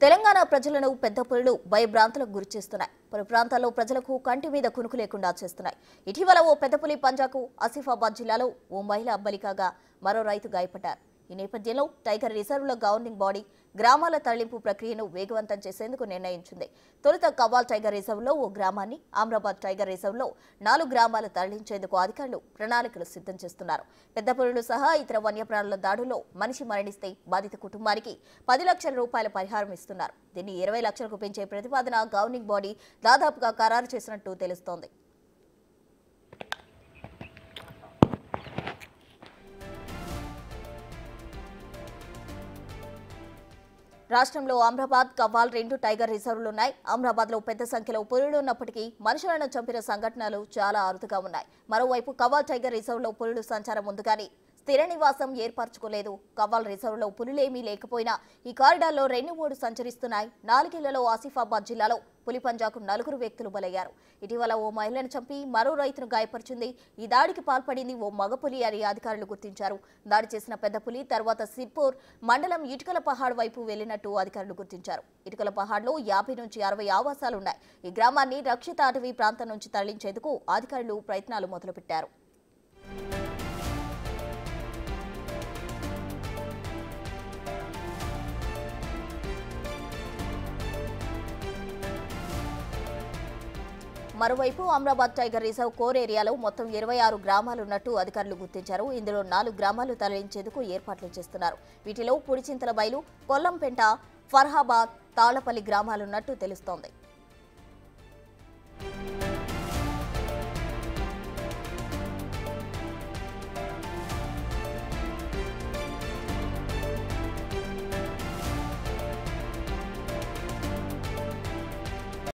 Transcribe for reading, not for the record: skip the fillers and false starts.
తెలంగాణ ప్రజలను పెద్ద పులులు భయభ్రాంతులకు గురిచేస్తున్నాయి. పలు ప్రాంతాల్లో ప్రజలకు కంటి మీద కునుకు లేకుండా చేస్తున్నాయి. ఇటీవల ఓ పెద్ద పులి పంజాకు ఆసిఫాబాద్ జిల్లాలో ఓ మహిళ బలికాగా మరో రైతు గాయపడ్డారు. ఈ నేపథ్యంలో టైగర్ రిజర్వ్లో గవర్నింగ్ బాడీ గ్రామాల తరలింపు ప్రక్రియను వేగవంతం చేసేందుకు నిర్ణయించింది. తొలుత కవ్వాల్ టైగర్ రిజర్వ్లో ఓ గ్రామాన్ని, ఆమ్రాబాద్ టైగర్ రిజర్వ్లో 4 గ్రామాలు తరలించేందుకు అధికారులు ప్రణాళికలు సిద్ధం చేస్తున్నారు. పెద్ద పులులు సహా ఇతర వన్యప్రాణుల దాడుల్లో మనిషి మరణిస్తే బాధిత కుటుంబానికి 10 లక్షల రూపాయల పరిహారం ఇస్తున్నారు. దీన్ని 20 లక్షలకు పెంచే ప్రతిపాదన గవర్నింగ్ బాడీ దాదాపుగా ఖరారు చేసినట్టు తెలుస్తోంది. రాష్ట్రంలో ఆమ్రాబాద్, కవ్వాల్ 2 టైగర్ రిజర్వులున్నాయి. ఆమ్రాబాద్లో పెద్ద సంఖ్యలో పులులు ఉన్నప్పటికీ మనుషులను చంపిన సంఘటనలు చాలా అరుదుగా ఉన్నాయి. మరోవైపు కవ్వాల్ టైగర్ రిజర్వులో పులులు సంచారం ఉంది కానీ స్థిర నివాసం ఏర్పరచుకోలేదు. కవ్వాల్ రిజర్వులో పులులేమీ లేకపోయినా ఈ కారిడార్లో 2-3 సంచరిస్తున్నాయి. 4 ఏళ్లలో ఆసిఫాబాద్ జిల్లాలో పులి పంజాకు 4 వ్యక్తులు బలయ్యారు. ఇటీవల ఓ మహిళను చంపి మరో రైతును గాయపరిచింది. ఈ దాడికి పాల్పడింది ఓ మగపులి అని అధికారులు గుర్తించారు. దాడి చేసిన పెద్ద పులి తర్వాత సిర్పూర్ మండలం ఇటుకల పహాడ్ వైపు వెళ్లినట్టు అధికారులు గుర్తించారు. ఇటుకల పహాడ్లో 50 నుంచి 60 ఆవాసాలున్నాయి. ఈ గ్రామాన్ని రక్షిత అటవీ ప్రాంతం నుంచి తరలించేందుకు అధికారులు ప్రయత్నాలు మొదలుపెట్టారు. మరోవైపు ఆమ్రాబాద్ టైగర్ రిజర్వ్ కోర్ ఏరియాలో మొత్తం 26 గ్రామాలున్నట్టు అధికారులు గుర్తించారు. ఇందులో 4 గ్రామాలు తరలించేందుకు ఏర్పాట్లు చేస్తున్నారు. వీటిలో పుడిచింతల బయలు, కొల్లంపెంట, ఫర్హాబాద్, తాళ్లపల్లి గ్రామాలున్నట్టు తెలుస్తోంది.